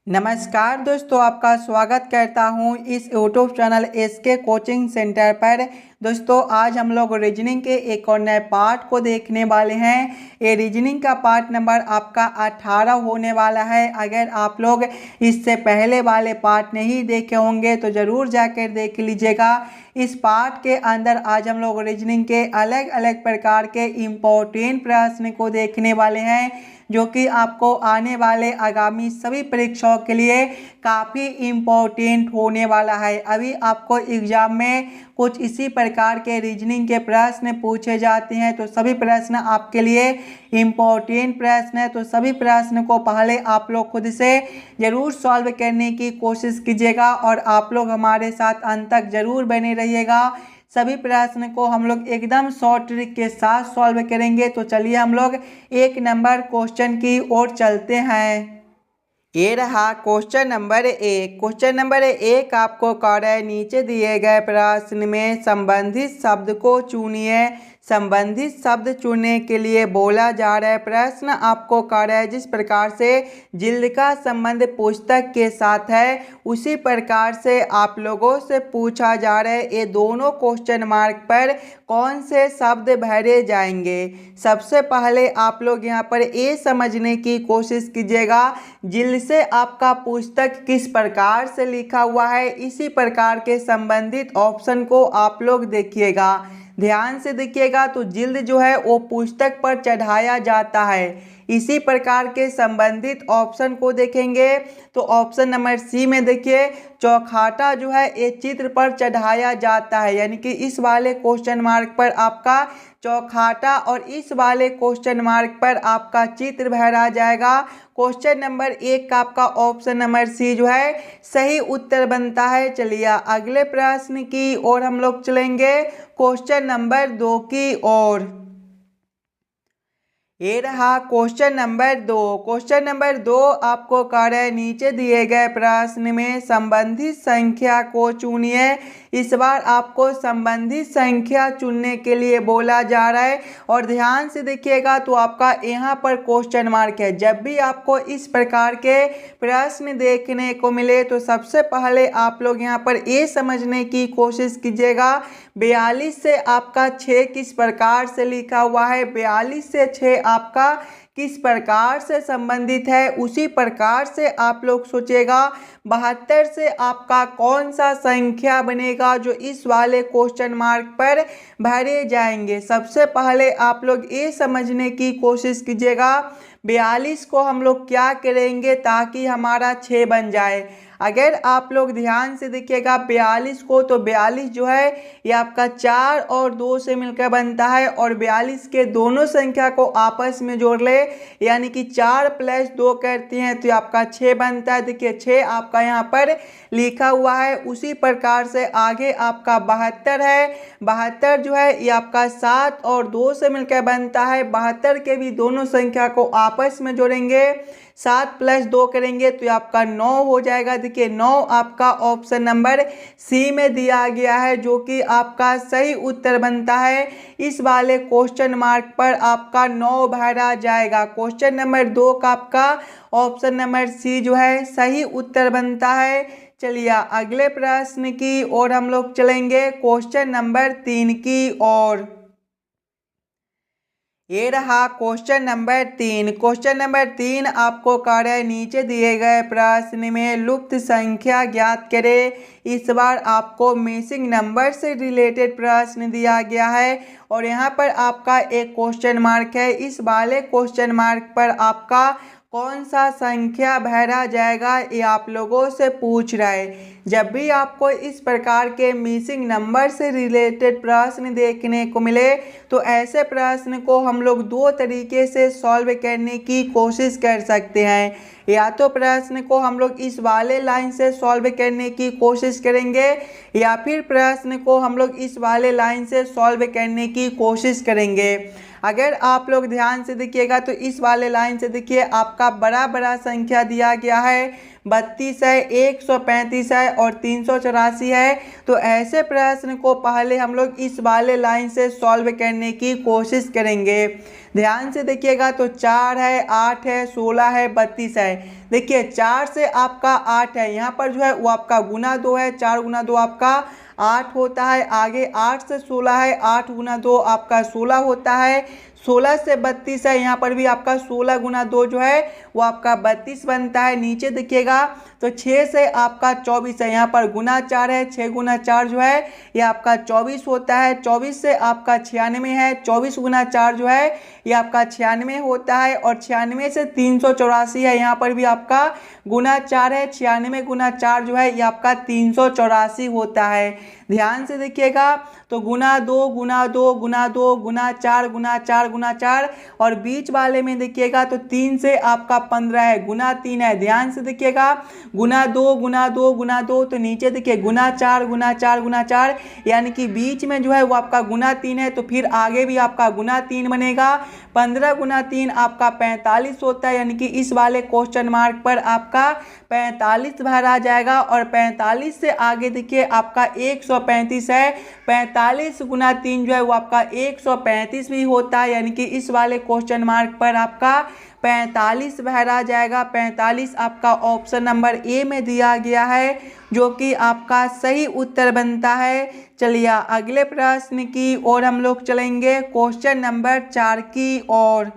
नमस्कार दोस्तों, आपका स्वागत करता हूं इस YouTube channel SK coaching centre पर। दोस्तों, आज हम लोग रीजनिंग के एक और नए पार्ट को देखने वाले हैं। ये रीजनिंग का पार्ट नंबर आपका 18 होने वाला है। अगर आप लोग इससे पहले वाले पार्ट नहीं देखे होंगे तो ज़रूर जाकर देख लीजिएगा। इस पार्ट के अंदर आज हम लोग रीजनिंग के अलग अलग प्रकार के इम्पोर्टेंट प्रश्न को देखने वाले हैं, जो कि आपको आने वाले आगामी सभी परीक्षाओं के लिए काफ़ी इम्पोर्टेंट होने वाला है। अभी आपको एग्जाम में कुछ इसी प्रकार के रीजनिंग के प्रश्न पूछे जाते हैं, तो सभी प्रश्न आपके लिए इम्पोर्टेंट प्रश्न है। तो सभी प्रश्न को पहले आप लोग खुद से ज़रूर सॉल्व करने की कोशिश कीजिएगा और आप लोग हमारे साथ अंत तक ज़रूर बने रहिएगा। सभी प्रश्न को हम लोग एकदम शॉर्ट ट्रिक के साथ सॉल्व करेंगे। तो चलिए हम लोग एक नंबर क्वेश्चन की ओर चलते हैं। ये रहा क्वेश्चन नंबर 1। क्वेश्चन नंबर 1 आपको कह रहा है, नीचे दिए गए प्रश्न में संबंधित शब्द को चुनिए। संबंधित शब्द चुनने के लिए बोला जा रहा है। प्रश्न आपको कह रहा है, जिस प्रकार से जिल्द का संबंध पुस्तक के साथ है उसी प्रकार से आप लोगों से पूछा जा रहा है, ये दोनों क्वेश्चन मार्क पर कौन से शब्द भरे जाएंगे। सबसे पहले आप लोग यहाँ पर ये समझने की कोशिश कीजिएगा, जिल्द से आपका पुस्तक किस प्रकार से लिखा हुआ है। इसी प्रकार के संबंधित ऑप्शन को आप लोग देखिएगा, ध्यान से देखिएगा। तो जिल्द जो है वो पुस्तक पर चढ़ाया जाता है। इसी प्रकार के संबंधित ऑप्शन को देखेंगे तो ऑप्शन नंबर सी में देखिए, चौखाटा जो है ये चित्र पर चढ़ाया जाता है, यानी कि इस वाले क्वेश्चन मार्क पर आपका चौखाटा और इस वाले क्वेश्चन मार्क पर आपका चित्र भरा जाएगा। क्वेश्चन नंबर 1 का आपका ऑप्शन नंबर सी जो है सही उत्तर बनता है। चलिए अगले प्रश्न की ओर हम लोग चलेंगे, क्वेश्चन नंबर 2 की ओर। ये रहा क्वेश्चन नंबर 2। क्वेश्चन नंबर 2 आपको कह रहा है, नीचे दिए गए प्रश्न में संबंधित संख्या को चुनिए। इस बार आपको संबंधित संख्या चुनने के लिए बोला जा रहा है और ध्यान से देखिएगा तो आपका यहाँ पर क्वेश्चन मार्क है। जब भी आपको इस प्रकार के प्रश्न देखने को मिले तो सबसे पहले आप लोग यहाँ पर ये समझने की कोशिश कीजिएगा, 42 से आपका 6 किस प्रकार से लिखा हुआ है। 42 से 6 आपका किस प्रकार से संबंधित है, उसी प्रकार से आप लोग सोचिएगा 72 से आपका कौन सा संख्या बनेगा जो इस वाले क्वेश्चन मार्क पर भरे जाएंगे। सबसे पहले आप लोग ये समझने की कोशिश कीजिएगा, 42 को हम लोग क्या करेंगे ताकि हमारा 6 बन जाए। अगर आप लोग ध्यान से देखिएगा 42 को, तो 42 जो है ये आपका 4 और 2 से मिलकर बनता है और 42 के दोनों संख्या को आपस में जोड़ ले, यानी कि 4 + 2 करते हैं तो ये आपका 6 बनता है। देखिए 6 आपका यहाँ पर लिखा हुआ है। उसी प्रकार से आगे आपका 72 है। 72 जो है ये आपका 7 और 2 से मिलकर बनता है। 72 के भी दोनों संख्या को आपस में जोड़ेंगे, 7 + 2 करेंगे तो ये आपका 9 हो जाएगा। देखिए 9 आपका ऑप्शन नंबर सी में दिया गया है, जो कि आपका सही उत्तर बनता है। इस वाले क्वेश्चन मार्क पर आपका 9 भरा जाएगा। क्वेश्चन नंबर 2 का आपका ऑप्शन नंबर सी जो है सही उत्तर बनता है। चलिए अगले प्रश्न की ओर हम लोग चलेंगे, क्वेश्चन नंबर 3 की ओर। ये रहा क्वेश्चन नंबर 3। क्वेश्चन नंबर 3 आपको कह रहा है, नीचे दिए गए प्रश्न में लुप्त संख्या ज्ञात करें। इस बार आपको मिसिंग नंबर से रिलेटेड प्रश्न दिया गया है और यहाँ पर आपका एक क्वेश्चन मार्क है। इस वाले क्वेश्चन मार्क पर आपका कौन सा संख्या भरा जाएगा ये आप लोगों से पूछ रहा है। जब भी आपको इस प्रकार के मिसिंग नंबर से रिलेटेड प्रश्न देखने को मिले तो ऐसे प्रश्न को हम लोग 2 तरीके से सॉल्व करने की कोशिश कर सकते हैं। या तो प्रश्न को हम लोग इस वाले लाइन से सॉल्व करने की कोशिश करेंगे या फिर प्रश्न को हम लोग इस वाले लाइन से सॉल्व करने की कोशिश करेंगे। अगर आप लोग ध्यान से देखिएगा तो इस वाले लाइन से देखिए आपका बड़ा बड़ा संख्या दिया गया है, 32 है, 135 है और 384 है। तो ऐसे प्रश्न को पहले हम लोग इस वाले लाइन से सॉल्व करने की कोशिश करेंगे। ध्यान से देखिएगा, तो 4 है, 8 है, 16 है, 32 है। देखिए 4 से आपका 8 है, यहाँ पर जो है वो आपका गुना 2 है, 4 गुना 2 आपका 8 होता है। आगे 8 से 16 है, 8 गुना 2 आपका 16 होता है। 16 से 32 है, यहाँ पर भी आपका 16 गुना 2 जो है वो आपका 32 बनता है। नीचे देखिएगा तो 6 से आपका 24 है, यहाँ पर गुना 4 है, 6 गुना 4 जो है ये आपका 24 होता है। 24 से आपका 96 है, 24 गुना 4 जो है ये आपका 96 होता है। और 96 से 384 है, यहाँ पर भी आपका गुना 4 है, 96 गुना 4 जो है ये आपका 384 होता है। ध्यान से देखिएगा, तो गुना 2 गुना 2 गुना 2 गुना 4 गुना 4 गुना 4 और बीच वाले में देखिएगा तो 3 से आपका 15 है, गुना 3 है। ध्यान से देखिएगा, गुना 2 गुना 2 गुना 2, तो नीचे देखिए गुना 4 गुना 4 गुना 4, यानी कि बीच में जो है वो आपका गुना 3 है, तो फिर आगे भी आपका गुना 3 बनेगा। 15 गुना 3 आपका 45 होता है, यानी कि इस वाले क्वेश्चन मार्क पर आपका 45 भरा जाएगा। और 45 से आगे देखिए आपका 135 है, 45 गुना 3 जो है वो आपका 135 भी होता है, यानी कि इस वाले क्वेश्चन मार्क पर आपका 45 भरा जाएगा। 45 आपका ऑप्शन नंबर ए में दिया गया है, जो कि आपका सही उत्तर बनता है। चलिए अगले प्रश्न की ओर हम लोग चलेंगे, क्वेश्चन नंबर 4 की ओर।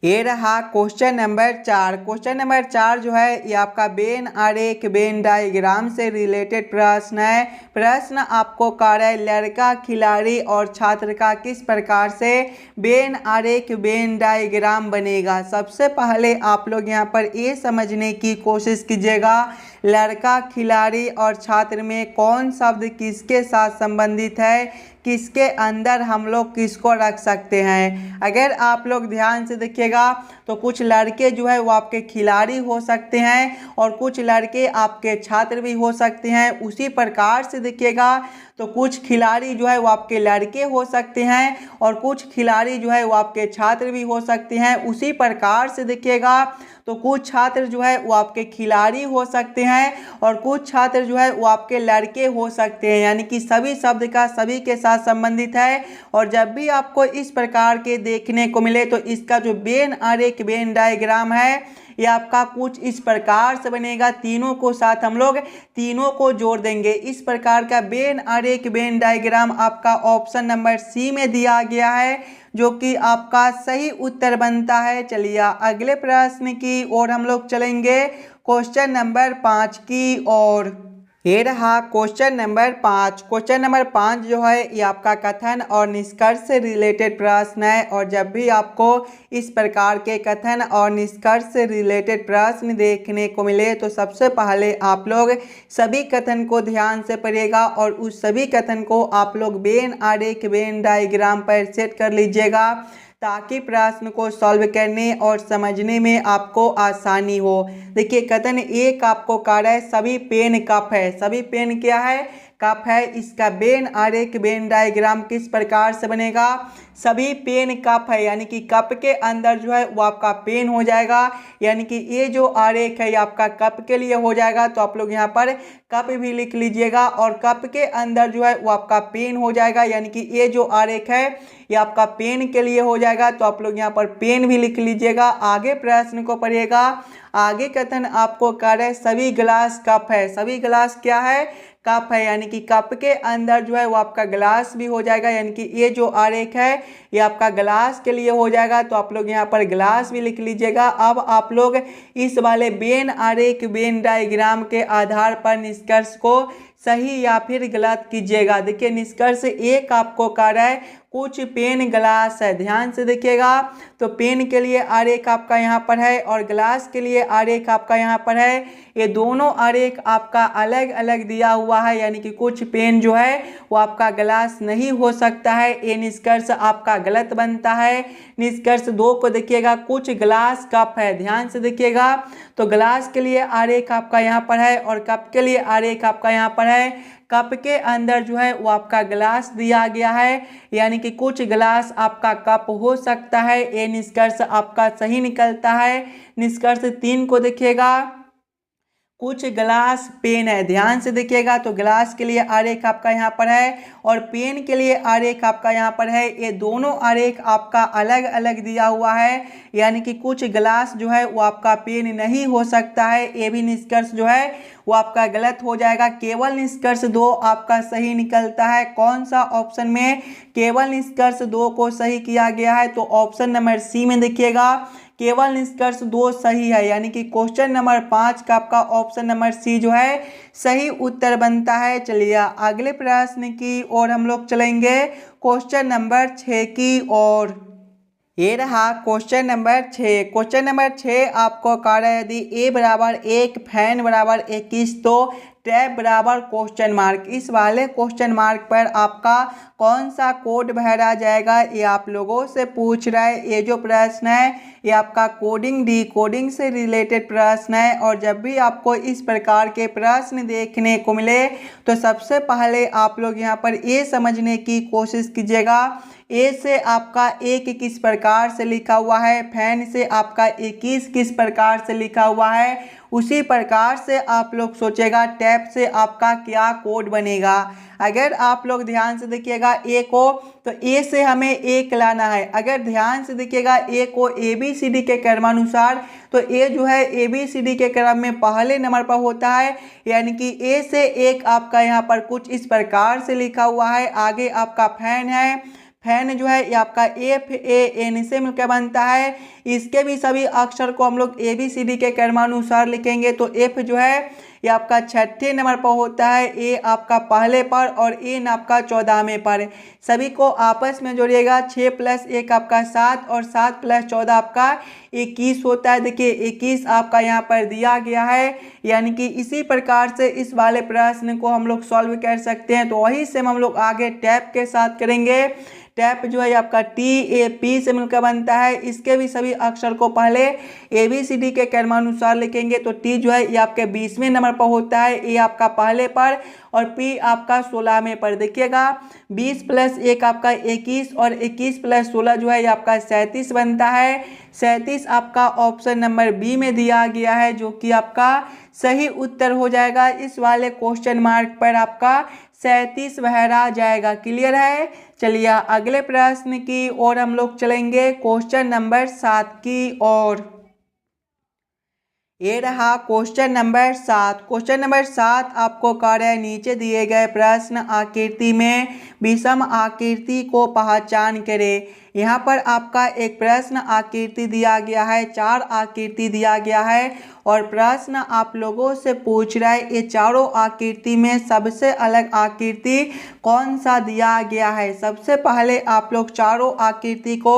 ये रहा क्वेश्चन नंबर 4। क्वेश्चन नंबर 4 जो है ये आपका वेन आरेख वेन डायग्राम से रिलेटेड प्रश्न है। प्रश्न आपको कार्य है, लड़का खिलाड़ी और छात्र का किस प्रकार से वेन आरेख वेन डायग्राम बनेगा। सबसे पहले आप लोग यहाँ पर ये समझने की कोशिश कीजिएगा, लड़का खिलाड़ी और छात्र में कौन शब्द किसके साथ संबंधित है, किसके अंदर हम लोग किसको रख सकते हैं। अगर आप लोग ध्यान से देखिएगा तो कुछ लड़के जो है वो आपके खिलाड़ी हो सकते हैं और कुछ लड़के आपके छात्र भी हो सकते हैं। उसी प्रकार से देखिएगा तो कुछ खिलाड़ी जो है वो आपके लड़के हो सकते हैं और कुछ खिलाड़ी जो है वो आपके छात्र भी हो सकते हैं। उसी प्रकार से देखिएगा तो कुछ छात्र जो है वो आपके खिलाड़ी हो सकते हैं और कुछ छात्र जो है वो आपके लड़के हो सकते हैं, यानी कि सभी शब्द का सभी के साथ संबंधित है। और जब भी आपको इस प्रकार के देखने को मिले तो इसका जो वेन आरेख वेन डायग्राम है ये आपका कुछ इस प्रकार से बनेगा। तीनों को साथ हम लोग तीनों को जोड़ देंगे। इस प्रकार का वेन आरेख वेन डायग्राम आपका ऑप्शन नंबर सी में दिया गया है, जो कि आपका सही उत्तर बनता है। चलिए अगले प्रश्न की ओर हम लोग चलेंगे, क्वेश्चन नंबर 5 की ओर। ये रहा क्वेश्चन नंबर 5। क्वेश्चन नंबर 5 जो है ये आपका कथन और निष्कर्ष से रिलेटेड प्रश्न है। और जब भी आपको इस प्रकार के कथन और निष्कर्ष से रिलेटेड प्रश्न देखने को मिले तो सबसे पहले आप लोग सभी कथन को ध्यान से पढ़िएगा और उस सभी कथन को आप लोग वेन आरेख वेन डायग्राम पर सेट कर लीजिएगा, ताकि प्रश्न को सॉल्व करने और समझने में आपको आसानी हो। देखिए कथन एक आपको कार्य है, सभी पेन कप है। सभी पेन क्या है, कप है। इसका वेन आरेख वेन डायग्राम किस प्रकार से बनेगा, सभी पेन कप है, यानी कि कप के अंदर जो है वो आपका पेन हो जाएगा, यानी कि ये जो आरेख है ये आपका कप के लिए हो जाएगा। तो आप लोग यहाँ पर कप भी लिख लीजिएगा और कप के अंदर जो है वो आपका पेन हो जाएगा, यानी कि ये जो आरेख है ये आपका पेन के लिए हो जाएगा। तो आप लोग यहाँ पर पेन भी लिख लीजिएगा। आगे प्रश्न को पढ़िएगा। आगे कथन आपको कार्य सभी गिलास कप है। सभी गिलास क्या है, कप है, यानी कि कप के अंदर जो है वो आपका गिलास भी हो जाएगा, यानी कि ये जो आरेख है ये आपका गिलास के लिए हो जाएगा। तो आप लोग यहाँ पर गिलास भी लिख लीजिएगा। अब आप लोग इस वाले वेन आरेख वेन डायग्राम के आधार पर निष्कर्ष को सही या फिर गलत कीजिएगा। देखिए निष्कर्ष एक आपको कार्य है, कुछ पेन गिलास है। ध्यान से देखिएगा, तो पेन के लिए आरेख आपका यहाँ पर है और गिलास के लिए आरेख आपका यहाँ पर है। ये दोनों आरेख आपका अलग अलग दिया हुआ है, यानी कि कुछ पेन जो है वो आपका गिलास नहीं हो सकता है। ये निष्कर्ष आपका गलत बनता है। निष्कर्ष 2 को देखिएगा, कुछ गिलास कप है। ध्यान से देखिएगा, तो गिलास के लिए आरेख आपका यहाँ पर है और कप के लिए आरेख आपका यहाँ पर है। कप के अंदर जो है वो आपका गिलास दिया गया है, यानी कि कुछ गिलास आपका कप हो सकता है। ये निष्कर्ष आपका सही निकलता है। निष्कर्ष 3 को देखिएगा, कुछ ग्लास पेन है। ध्यान से देखिएगा तो ग्लास के लिए आरेख आपका यहाँ पर है और पेन के लिए आरेख आपका यहाँ पर है। ये दोनों आरेख आपका अलग अलग दिया हुआ है, यानी कि कुछ ग्लास जो है वो आपका पेन नहीं हो सकता है। ये भी निष्कर्ष जो है वो आपका गलत हो जाएगा। केवल निष्कर्ष 2 आपका सही निकलता है। कौन सा ऑप्शन में केवल निष्कर्ष 2 को सही किया गया है? तो ऑप्शन नंबर सी में देखिएगा केवल निष्कर्ष 2 सही है, यानी कि क्वेश्चन नंबर 5 का आपका ऑप्शन नंबर सी जो है सही उत्तर बनता है। चलिए अगले प्रश्न की ओर हम लोग चलेंगे, क्वेश्चन नंबर 6 की ओर। ये रहा क्वेश्चन नंबर 6। क्वेश्चन नंबर 6 आपको कह रहा है यदि ए बराबर 1 फैन बराबर 21 तो टैब बराबर क्वेश्चन मार्क। इस वाले क्वेश्चन मार्क पर आपका कौन सा कोड भरा जाएगा, ये आप लोगों से पूछ रहा है। ये जो प्रश्न है ये आपका कोडिंग डी कोडिंग से रिलेटेड प्रश्न है। और जब भी आपको इस प्रकार के प्रश्न देखने को मिले तो सबसे पहले आप लोग यहाँ पर ये समझने की कोशिश कीजिएगा ए से आपका 1 किस प्रकार से लिखा हुआ है, फैन से आपका 21 किस प्रकार से लिखा हुआ है, उसी प्रकार से आप लोग सोचेगा टैब से आपका क्या कोड बनेगा। अगर आप लोग ध्यान से देखिएगा ए को, तो ए से हमें 1 लाना है। अगर ध्यान से देखिएगा ए को ABCD के क्रमानुसार, तो ए जो है ABCD के क्रम में पहले नंबर पर होता है, यानी कि ए से 1 आपका यहाँ पर कुछ इस प्रकार से लिखा हुआ है। आगे आपका फैन है, फैन जो है ये आपका FAN से मिलकर बनता है। इसके भी सभी अक्षर को हम लोग ABCD के क्रमानुसार लिखेंगे। तो F जो है ये आपका 6ठे नंबर पर होता है, ए आपका पहले पर और एन आपका 14वें पर। सभी को आपस में जोड़िएगा, 6 + 1 आपका 7 और 7 + 14 आपका 21 होता है। देखिए 21 आपका यहाँ पर दिया गया है, यानी कि इसी प्रकार से इस वाले प्रश्न को हम लोग सॉल्व कर सकते हैं। तो वही से हम लोग आगे टैब के साथ करेंगे। टैप जो है आपका TAP से मिलकर बनता है। इसके भी सभी अक्षर को पहले ABCD के क्रमानुसार लिखेंगे। तो T जो है ये आपके 20वें नंबर पर होता है, A आपका पहले पर और P आपका 16वें पर। देखिएगा 20 + 1 आपका 21 और 21 + 16 जो है ये आपका 37 बनता है। 37 आपका ऑप्शन नंबर बी में दिया गया है, जो कि आपका सही उत्तर हो जाएगा। इस वाले क्वेश्चन मार्क पर आपका 37 भरा जाएगा। क्लियर है? चलिए अगले प्रश्न की ओर हम लोग चलेंगे, क्वेश्चन नंबर 7 की ओर। ये रहा क्वेश्चन नंबर 7। क्वेश्चन नंबर 7 आपको कार्य है नीचे दिए गए प्रश्न आकृति में विषम आकृति को पहचान करें। यहाँ पर आपका एक प्रश्न आकृति दिया गया है, 4 आकृति दिया गया है और प्रश्न आप लोगों से पूछ रहा है ये चारों आकृति में सबसे अलग आकृति कौन सा दिया गया है। सबसे पहले आप लोग चारों आकृति को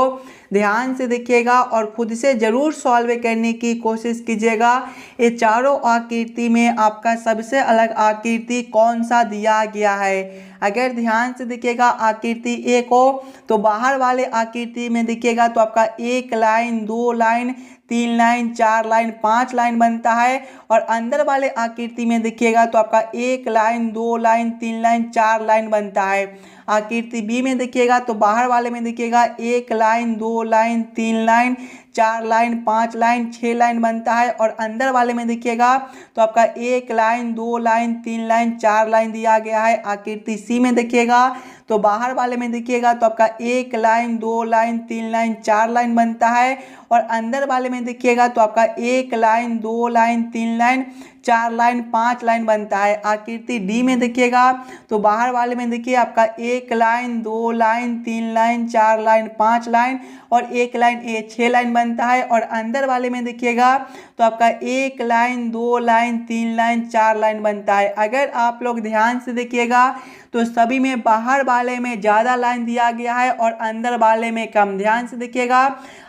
ध्यान से देखिएगा और खुद से ज़रूर सॉल्व करने की कोशिश कीजिएगा। ये चारों आकृति में आपका सबसे अलग आकृति कौन सा दिया गया है। अगर ध्यान से देखिएगा आकृति ए को, तो बाहर वाले आकृति में देखिएगा तो आपका 1 line, 2 line, 3 line, 4 line, 5 line बनता है। और अंदर वाले आकृति में देखिएगा तो आपका 1 लाइन, 2 लाइन, 3 लाइन, 4 लाइन बनता है। आकृति बी में देखिएगा तो बाहर वाले में देखिएगा 1 line, 2 line, 3 line, 4 line, 5 line, 6 line बनता है। और अंदर वाले में देखिएगा तो आपका 1 लाइन, 2 लाइन, 3 लाइन, 4 लाइन दिया गया है। आकृति सी में देखिएगा तो बाहर वाले में देखिएगा तो आपका 1 लाइन, 2 लाइन, 3 लाइन, 4 लाइन बनता है। और अंदर वाले में देखिएगा तो आपका 1 line, 2 line, 3 line, 4 line, 5 line बनता है। आकृति डी में देखिएगा तो बाहर वाले में देखिए आपका 1 line, 2 line, 3 line, 4 line, 5 line और 1 लाइन, ये 6 लाइन बनता है। और अंदर वाले में देखिएगा तो आपका 1 लाइन, 2 लाइन, 3 लाइन, 4 लाइन बनता है। अगर आप लोग ध्यान से देखिएगा तो सभी में बाहर वाले में ज़्यादा लाइन दिया गया है और अंदर वाले में कम। ध्यान से देखिएगा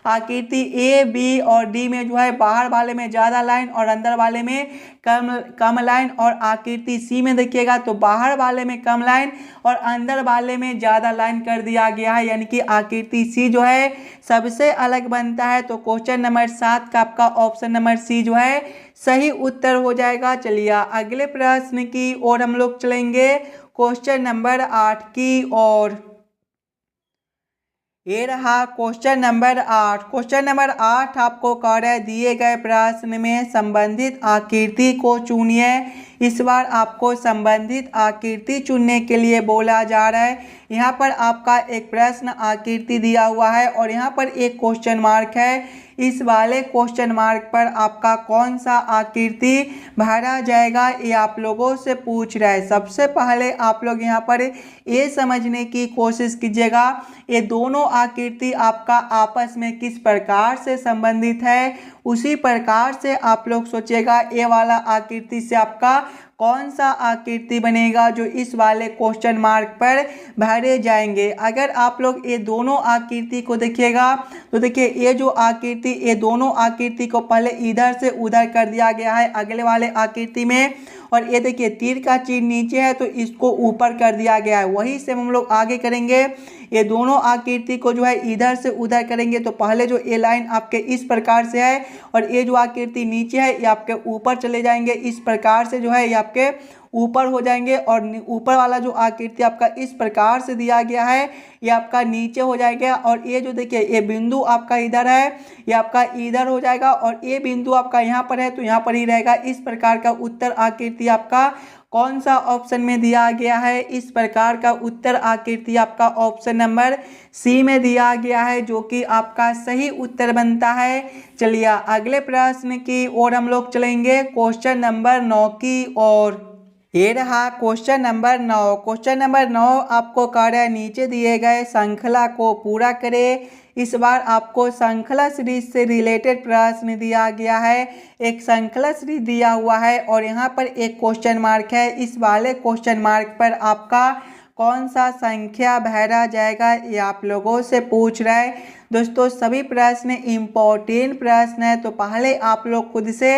आकृति ए, बी और डी में जो है बाहर वाले में ज़्यादा लाइन और अंदर वाले में कम लाइन। और आकृति सी में देखिएगा तो बाहर वाले में कम लाइन और अंदर वाले में ज़्यादा लाइन कर दिया गया है, यानी कि आकृति सी जो है सबसे अलग बनता है। तो क्वेश्चन नंबर 7 का आपका ऑप्शन नंबर सी जो है सही उत्तर हो जाएगा। चलिए अगले प्रश्न की ओर हम लोग चलेंगे, क्वेश्चन नंबर 8 की ओर। ये रहा क्वेश्चन नंबर 8। क्वेश्चन नंबर 8 आपको कह रहा है दिए गए प्रश्न में संबंधित आकृति को चुनिए। इस बार आपको संबंधित आकृति चुनने के लिए बोला जा रहा है। यहाँ पर आपका एक प्रश्न आकृति दिया हुआ है और यहाँ पर एक क्वेश्चन मार्क है। इस वाले क्वेश्चन मार्क पर आपका कौन सा आकृति भरा जाएगा ये आप लोगों से पूछ रहा है। सबसे पहले आप लोग यहाँ पर ये समझने की कोशिश कीजिएगा ये दोनों आकृति आपका आपस में किस प्रकार से संबंधित है। उसी प्रकार से आप लोग सोचिएगा ये वाला आकृति से आपका कौन सा आकृति बनेगा जो इस वाले क्वेश्चन मार्क पर भरे जाएंगे। अगर आप लोग ये दोनों आकृति को देखिएगा तो देखिए ये जो आकृति ये दोनों आकृति को पहले इधर से उधर कर दिया गया है अगले वाले आकृति में, और ये देखिए तीर का चिन्ह नीचे है तो इसको ऊपर कर दिया गया है। वही से हम लोग आगे करेंगे ये दोनों आकृति को जो है इधर से उधर करेंगे तो पहले जो ये लाइन आपके इस प्रकार से है और ये जो आकृति नीचे है ये आपके ऊपर चले जाएंगे। इस प्रकार से जो है ये आपके ऊपर हो जाएंगे और ऊपर वाला जो आकृति आपका इस प्रकार से दिया गया है ये आपका नीचे हो जाएगा। और ये जो देखिए ये बिंदु आपका इधर है ये आपका इधर हो जाएगा और ये बिंदु आपका यहाँ पर है तो यहाँ पर ही रहेगा। इस प्रकार का उत्तर आकृति आपका कौन सा ऑप्शन में दिया गया है। इस प्रकार का उत्तर आकृति आपका ऑप्शन नंबर सी में दिया गया है जो कि आपका सही उत्तर बनता है। चलिए अगले प्रश्न की ओर हम लोग चलेंगे क्वेश्चन नंबर 9 की ओर। ये रहा क्वेश्चन नंबर 9। क्वेश्चन नंबर 9 आपको कह रहा है नीचे दिए गए श्रृंखला को पूरा करें। इस बार आपको श्रृंखला सीरीज से रिलेटेड प्रश्न दिया गया है। एक श्रृंखला सीरीज दिया हुआ है और यहाँ पर एक क्वेश्चन मार्क है। इस वाले क्वेश्चन मार्क पर आपका कौन सा संख्या भरा जाएगा ये आप लोगों से पूछ रहा है। दोस्तों सभी प्रश्न इम्पोर्टेंट प्रश्न है तो पहले आप लोग खुद से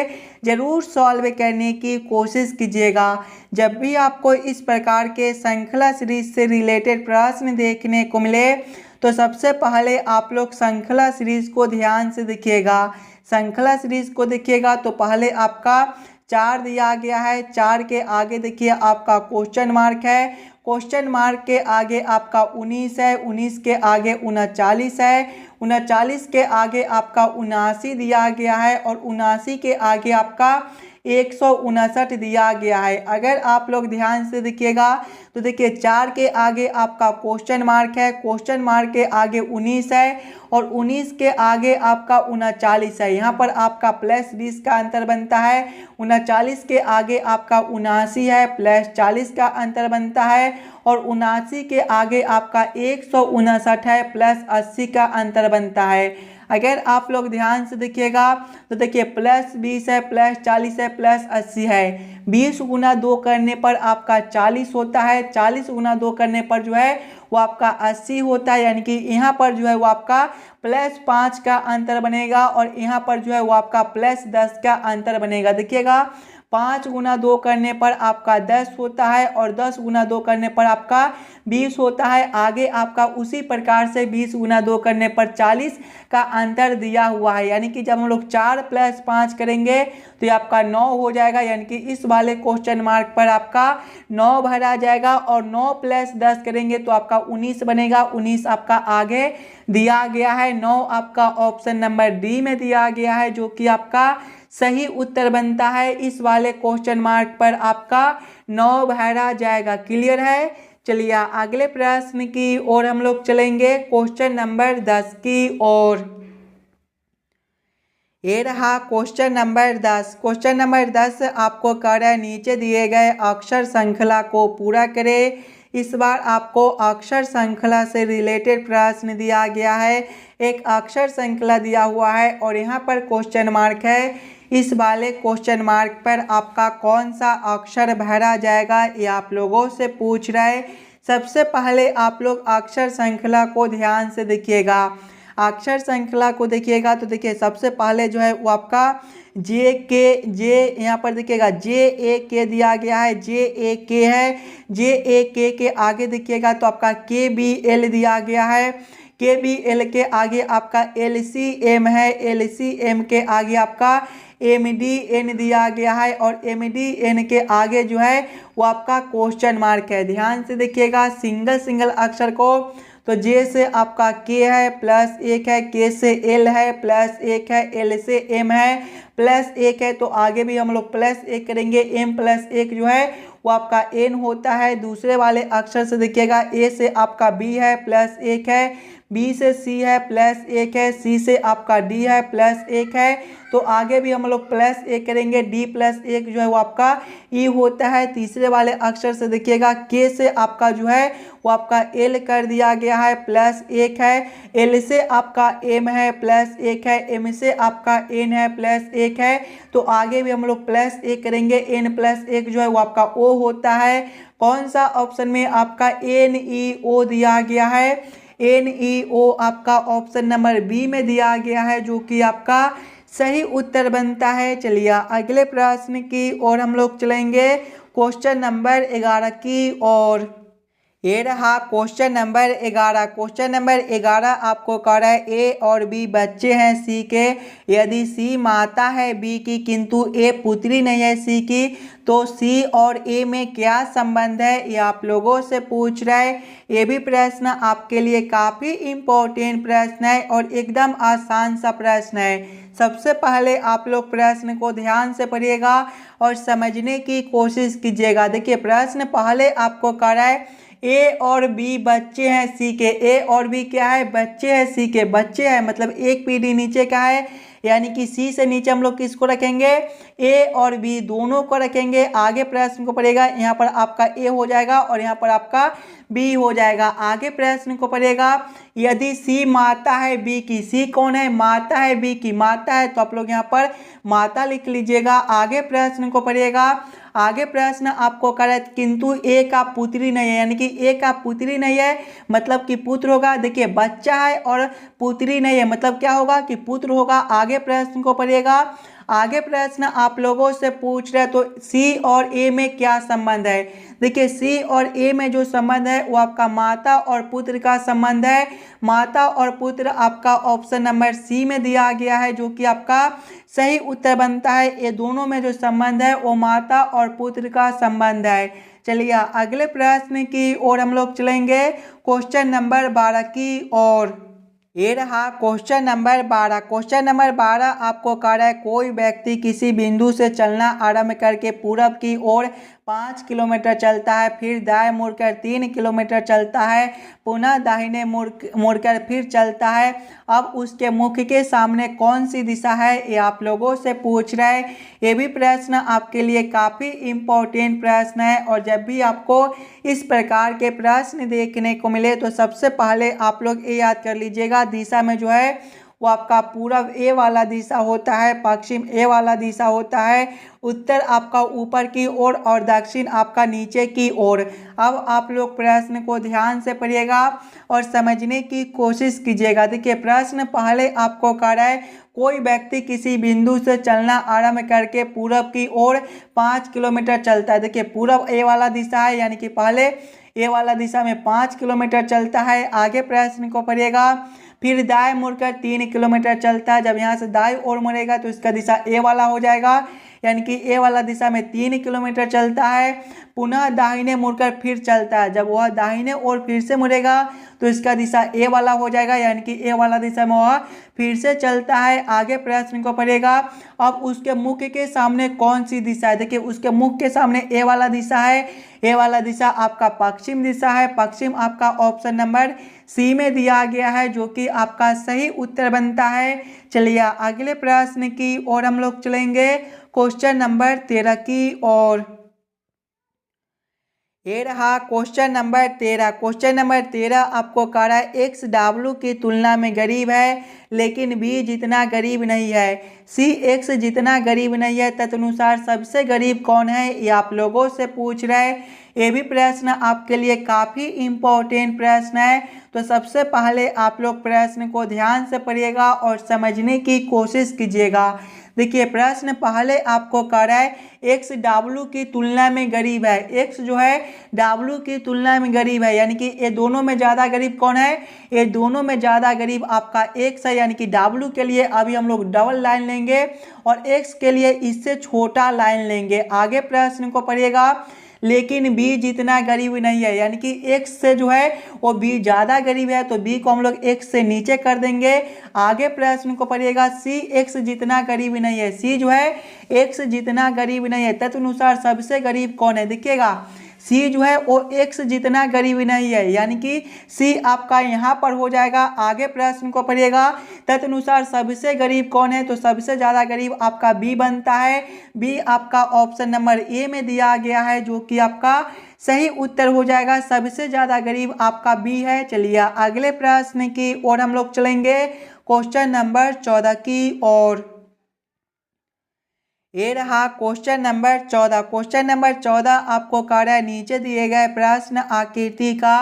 ज़रूर सॉल्व करने की कोशिश कीजिएगा। जब भी आपको इस प्रकार के श्रृंखला सीरीज से रिलेटेड प्रश्न देखने को मिले तो सबसे पहले आप लोग श्रृंखला सीरीज को ध्यान से देखिएगा। श्रृंखला सीरीज को देखिएगा तो पहले आपका 4 दिया गया है। 4 के आगे देखिए आपका क्वेश्चन मार्क है। क्वेश्चन मार्क के आगे आपका 19 है। 19 के आगे 39 है। 39 के आगे आपका 79 दिया गया है और 79 के आगे आपका 159 दिया गया है। अगर आप लोग ध्यान से देखिएगा तो देखिए 4 के आगे आपका क्वेश्चन मार्क है। क्वेश्चन मार्क के आगे 19 है और 19 के आगे आपका 39 है। यहाँ पर आपका प्लस 20 का अंतर बनता है। 39 के आगे आपका 79 है प्लस 40 का अंतर बनता है और 79 के आगे आपका 159 है प्लस 80 का अंतर बनता है। अगर आप लोग ध्यान से देखिएगा तो देखिए प्लस 20 है प्लस 40 है प्लस 80 है। 20 गुना 2 करने पर आपका 40 होता है। 40 गुना 2 करने पर जो है वो आपका 80 होता है। यानी कि यहाँ पर जो है वो आपका प्लस 5 का अंतर बनेगा और यहाँ पर जो है वो आपका प्लस 10 का अंतर बनेगा। देखिएगा 5 गुना 2 करने पर आपका 10 होता है और 10 गुना 2 करने पर आपका 20 होता है। आगे आपका उसी प्रकार से 20 गुना 2 करने पर 40 का अंतर दिया हुआ है। यानी कि जब हम लोग 4 प्लस 5 करेंगे तो ये आपका 9 हो जाएगा। यानी कि इस वाले क्वेश्चन मार्क पर आपका 9 भरा जाएगा और 9 प्लस 10 करेंगे तो आपका 19 बनेगा। 19 आपका आगे दिया गया है। 9 आपका ऑप्शन नंबर डी में दिया गया है जो कि आपका सही उत्तर बनता है। इस वाले क्वेश्चन मार्क पर आपका 9 भरा जाएगा। क्लियर है। चलिए अगले प्रश्न की ओर हम लोग चलेंगे क्वेश्चन नंबर 10 की ओर। ये रहा क्वेश्चन नंबर 10। क्वेश्चन नंबर 10 आपको कह रहा है नीचे दिए गए अक्षर श्रृंखला को पूरा करें। इस बार आपको अक्षर श्रृंखला से रिलेटेड प्रश्न दिया गया है। एक अक्षर श्रृंखला दिया हुआ है और यहाँ पर क्वेश्चन मार्क है। इस वाले क्वेश्चन मार्क पर आपका कौन सा अक्षर भरा जाएगा ये आप लोगों से पूछ रहा है। सबसे पहले आप लोग अक्षर श्रृंखला को ध्यान से देखिएगा। अक्षर श्रृंखला को देखिएगा तो देखिए सबसे पहले जो है वो आपका जे यहाँ पर देखिएगा JAK दिया गया है। JAK है। JAK के आगे देखिएगा तो आपका KBL दिया गया है। KBL के आगे आपका LCM है। LCM के आगे आपका MDN दिया गया है और MDN के आगे जो है वो आपका क्वेश्चन मार्क है। ध्यान से देखिएगा सिंगल अक्षर को तो जे से आपका के है प्लस 1 है, के से एल है प्लस 1 है, एल से एम है प्लस 1 है। तो आगे भी हम लोग प्लस 1 करेंगे, एम प्लस 1 जो है वो आपका एन होता है। दूसरे वाले अक्षर से देखिएगा, ए से आपका बी है प्लस 1 है, बी से सी है प्लस 1 है, सी से आपका डी है प्लस 1 है। तो आगे भी हम लोग प्लस 1 करेंगे, डी प्लस 1 जो है वो आपका ई होता है। तीसरे वाले अक्षर से देखिएगा, के से आपका जो है वो आपका एल कर दिया गया है प्लस 1 है, एल से आपका एम है प्लस 1 है, एम से आपका एन है प्लस 1 है। तो आगे भी हम लोग प्लस 1 करेंगे, एन प्लस 1 जो है वो आपका ओ होता है। कौन सा ऑप्शन में आपका एन ई ओ दिया गया है? एन ई ओ आपका ऑप्शन नंबर बी में दिया गया है, जो कि आपका सही उत्तर बनता है। चलिए अगले प्रश्न की ओर हम लोग चलेंगे, क्वेश्चन नंबर 11 की ओर। ये रहा क्वेश्चन नंबर 11। क्वेश्चन नंबर 11 आपको कह रहा है ए और बी बच्चे हैं सी के, यदि सी माता है बी की किंतु ए पुत्री नहीं है सी की, तो सी और ए में क्या संबंध है, ये आप लोगों से पूछ रहा है। ये भी प्रश्न आपके लिए काफ़ी इम्पोर्टेंट प्रश्न है और एकदम आसान सा प्रश्न है। सबसे पहले आप लोग प्रश्न को ध्यान से पढ़िएगा और समझने की कोशिश कीजिएगा। देखिए प्रश्न पहले आपको कह रहा है ए और बी बच्चे हैं सी के, ए और बी क्या है? बच्चे हैं सी के। बच्चे हैं मतलब एक पीढ़ी नीचे का है, यानी कि सी से नीचे हम लोग किसको रखेंगे? ए और बी दोनों को रखेंगे। आगे प्रश्न को पढ़ेगा, यहाँ पर आपका ए हो जाएगा और यहाँ पर आपका बी हो जाएगा। आगे प्रश्न को पढ़ेगा, यदि सी माता है बी की, सी कौन है? माता है बी की, माता है तो आप लोग यहाँ पर माता लिख लीजिएगा। आगे प्रश्न को पढ़िएगा, आगे प्रश्न आपको करे किंतु ए का पुत्री नहीं है, यानी कि ए का पुत्री नहीं है मतलब कि पुत्र होगा। देखिए बच्चा है और पुत्री नहीं है मतलब क्या होगा कि पुत्र होगा। आगे प्रश्न को पढ़िएगा, आगे प्रश्न आप लोगों से पूछ रहे तो सी और ए में क्या संबंध है? देखिए सी और ए में जो संबंध है वो आपका माता और पुत्र का संबंध है। माता और पुत्र आपका ऑप्शन नंबर सी में दिया गया है, जो कि आपका सही उत्तर बनता है। ये दोनों में जो संबंध है वो माता और पुत्र का संबंध है। चलिए अगले प्रश्न की ओर हम लोग चलेंगे, क्वेश्चन नंबर 12 की ओर। ये रहा क्वेश्चन नंबर 12। क्वेश्चन नंबर 12 आपको कह रहा है कोई व्यक्ति किसी बिंदु से चलना आरंभ करके पूरब की ओर 5 किलोमीटर चलता है, फिर दाएं मुड़कर 3 किलोमीटर चलता है, पुनः दाहिने मुड़कर फिर चलता है। अब उसके मुख के सामने कौन सी दिशा है, ये आप लोगों से पूछ रहा है। ये भी प्रश्न आपके लिए काफ़ी इम्पोर्टेंट प्रश्न है और जब भी आपको इस प्रकार के प्रश्न देखने को मिले तो सबसे पहले आप लोग ये याद कर लीजिएगा, दिशा में जो है वो आपका पूरब ए वाला दिशा होता है, पश्चिम ए वाला दिशा होता है, उत्तर आपका ऊपर की ओर और दक्षिण आपका नीचे की ओर। अब आप लोग प्रश्न को ध्यान से पढ़िएगा और समझने की कोशिश कीजिएगा। देखिए प्रश्न पहले आपको कह रहा है कोई व्यक्ति किसी बिंदु से चलना आरंभ करके पूरब की ओर 5 किलोमीटर चलता है। देखिए पूरब ए वाला दिशा है, यानी कि पहले ए वाला दिशा में 5 किलोमीटर चलता है। आगे प्रश्न को पढ़िएगा, फिर दाएं मुड़कर 3 किलोमीटर चलता है। जब यहाँ से दाएं ओर मुड़ेगा तो इसका दिशा ए वाला हो जाएगा, यानी कि ए वाला दिशा में 3 किलोमीटर चलता है। पुनः दाहिने मुड़कर फिर चलता है, जब वह दाहिने ओर फिर से मुड़ेगा तो इसका दिशा ए वाला हो जाएगा, यानी कि ए वाला दिशा में वह फिर से चलता है। आगे प्रश्न को पढ़ेगा, अब उसके मुख के सामने कौन सी दिशा है? देखिए उसके मुख के सामने ए वाला दिशा है, ए वाला दिशा आपका पश्चिम दिशा है। पश्चिम आपका ऑप्शन नंबर सी में दिया गया है, जो कि आपका सही उत्तर बनता है। चलिए अगले प्रश्न की ओर हम लोग चलेंगे, क्वेश्चन नंबर 13 की ओर। ये रहा क्वेश्चन नंबर 13। क्वेश्चन नंबर 13 आपको कह रहा है एक्स डब्ल्यू की तुलना में गरीब है लेकिन बी जितना गरीब नहीं है, सी एक्स जितना गरीब नहीं है, तदनुसार सबसे गरीब कौन है, ये आप लोगों से पूछ रहा है। ये भी प्रश्न आपके लिए काफ़ी इम्पोर्टेंट प्रश्न है। तो सबसे पहले आप लोग प्रश्न को ध्यान से पढ़िएगा और समझने की कोशिश कीजिएगा। देखिए प्रश्न पहले आपको कह रहा है एक्स डब्ल्यू की तुलना में गरीब है। एक्स जो है डब्ल्यू की तुलना में गरीब है, यानी कि ये दोनों में ज़्यादा गरीब कौन है? ये दोनों में ज़्यादा गरीब आपका एक्स है, यानी कि डब्ल्यू के लिए अभी हम लोग डबल लाइन लेंगे और एक्स के लिए इससे छोटा लाइन लेंगे। आगे प्रश्न को पढ़िएगा, लेकिन बी जितना गरीब नहीं है, यानी कि x से जो है वो b ज़्यादा गरीब है, तो b को हम लोग x से नीचे कर देंगे। आगे प्रश्न को पढ़िएगा, c x जितना गरीब नहीं है, c जो है x जितना गरीब नहीं है, तदनुसार सबसे गरीब कौन है। देखिएगा C जो है वो x जितना गरीब नहीं है, यानी कि C आपका यहाँ पर हो जाएगा। आगे प्रश्न को पढ़िएगा, तदनुसार सबसे गरीब कौन है, तो सबसे ज़्यादा गरीब आपका B बनता है। B आपका ऑप्शन नंबर ए में दिया गया है, जो कि आपका सही उत्तर हो जाएगा। सबसे ज़्यादा गरीब आपका B है। चलिए अगले प्रश्न की ओर हम लोग चलेंगे, क्वेश्चन नंबर 14 की ओर। ये रहा क्वेश्चन नंबर 14। क्वेश्चन नंबर 14 आपको कह रहा है, नीचे दिए गए प्रश्न आकृति का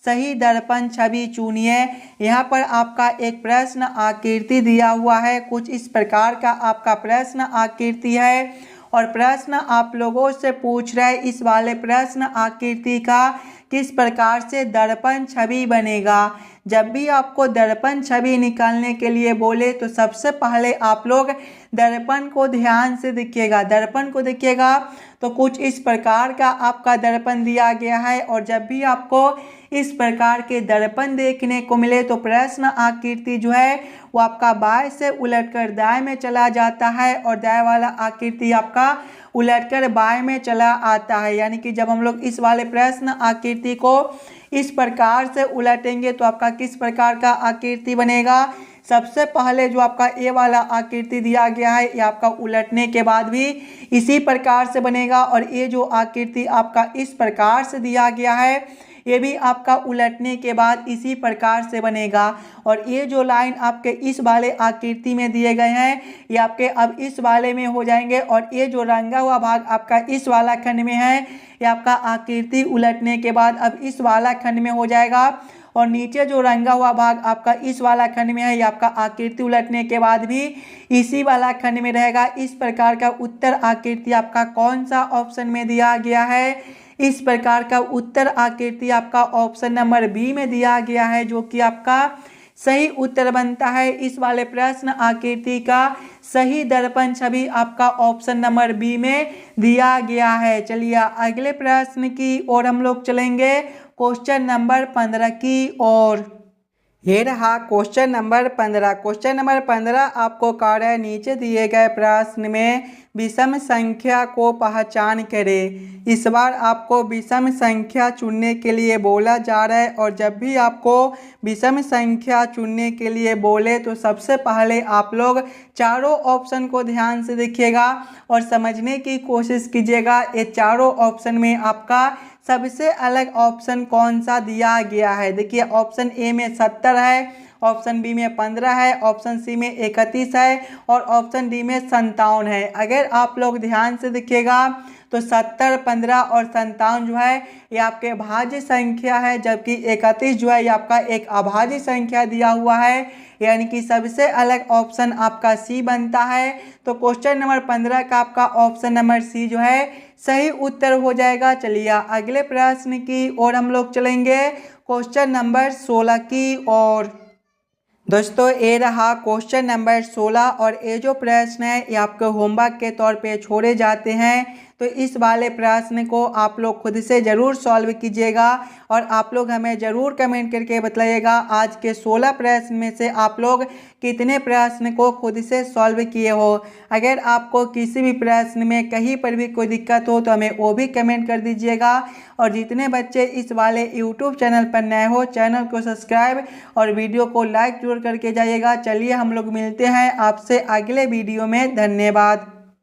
सही दर्पण छवि चुनिए। यहाँ पर आपका एक प्रश्न आकृति दिया हुआ है, कुछ इस प्रकार का आपका प्रश्न आकृति है और प्रश्न आप लोगों से पूछ रहा है इस वाले प्रश्न आकृति का किस प्रकार से दर्पण छवि बनेगा। जब भी आपको दर्पण छवि निकालने के लिए बोले तो सबसे पहले आप लोग दर्पण को ध्यान से देखिएगा। दर्पण को देखिएगा तो कुछ इस प्रकार का आपका दर्पण दिया गया है, और जब भी आपको इस प्रकार के दर्पण देखने को मिले तो प्रश्न आकृति जो है वो आपका बाएं से उलटकर दाएं में चला जाता है और दाएं वाला आकृति आपका उलटकर बाएं में चला आता है। यानी कि जब हम लोग इस वाले प्रश्न आकृति को इस प्रकार से उलटेंगे तो आपका किस प्रकार का आकृति बनेगा। सबसे पहले जो आपका ए वाला आकृति दिया गया है ये आपका उलटने के बाद भी इसी प्रकार से बनेगा, और ये जो आकृति आपका इस प्रकार से दिया गया है ये भी आपका उलटने के बाद इसी प्रकार से बनेगा। और ये जो लाइन आपके इस वाले आकृति में दिए गए हैं ये आपके अब इस वाले में हो जाएंगे, और ये जो रंगा हुआ भाग आपका इस वाला खंड में है ये आपका आकृति उलटने के बाद अब इस वाला खंड में हो जाएगा, और नीचे जो रंगा हुआ भाग आपका इस वाला खंड में है ये आपका आकृति उलटने के बाद भी इसी वाला खंड में रहेगा। इस प्रकार का उत्तर आकृति आपका कौन सा ऑप्शन में दिया गया है। इस प्रकार का उत्तर आकृति आपका ऑप्शन नंबर बी में दिया गया है, जो कि आपका सही उत्तर बनता है। इस वाले प्रश्न आकृति का सही दर्पण छवि आपका ऑप्शन नंबर बी में दिया गया है। चलिए अगले प्रश्न की ओर हम लोग चलेंगे, क्वेश्चन नंबर 15 की ओर। ये रहा क्वेश्चन नंबर 15। क्वेश्चन नंबर 15 आपको कह रहा है, नीचे दिए गए प्रश्न में विषम संख्या को पहचान करें। इस बार आपको विषम संख्या चुनने के लिए बोला जा रहा है, और जब भी आपको विषम संख्या चुनने के लिए बोले तो सबसे पहले आप लोग चारों ऑप्शन को ध्यान से देखिएगा और समझने की कोशिश कीजिएगा ये चारों ऑप्शन में आपका सबसे अलग ऑप्शन कौन सा दिया गया है। देखिए ऑप्शन ए में 70 है, ऑप्शन बी में 15 है, ऑप्शन सी में 31 है और ऑप्शन डी में 57 है। अगर आप लोग ध्यान से देखिएगा तो 70, 15 और 57 जो है ये आपके भाज्य संख्या है, जबकि 31 जो है ये आपका एक अभाज्य संख्या दिया हुआ है, यानी कि सबसे अलग ऑप्शन आपका सी बनता है। तो क्वेश्चन नंबर 15 का आपका ऑप्शन नंबर सी जो है सही उत्तर हो जाएगा। चलिए अगले प्रश्न की ओर हम लोग चलेंगे, क्वेश्चन नंबर 16 की ओर। दोस्तों ये रहा क्वेश्चन नंबर 16, और ये जो प्रश्न है ये आपके होमवर्क के तौर पे छोड़े जाते हैं, तो इस वाले प्रश्न को आप लोग खुद से ज़रूर सॉल्व कीजिएगा और आप लोग हमें ज़रूर कमेंट करके बताइएगा आज के 16 प्रश्न में से आप लोग कितने प्रश्न को खुद से सॉल्व किए हो। अगर आपको किसी भी प्रश्न में कहीं पर भी कोई दिक्कत हो तो हमें वो भी कमेंट कर दीजिएगा, और जितने बच्चे इस वाले यूट्यूब चैनल पर नए हो चैनल को सब्सक्राइब और वीडियो को लाइक जरूर करके जाइएगा। चलिए हम लोग मिलते हैं आपसे अगले वीडियो में। धन्यवाद।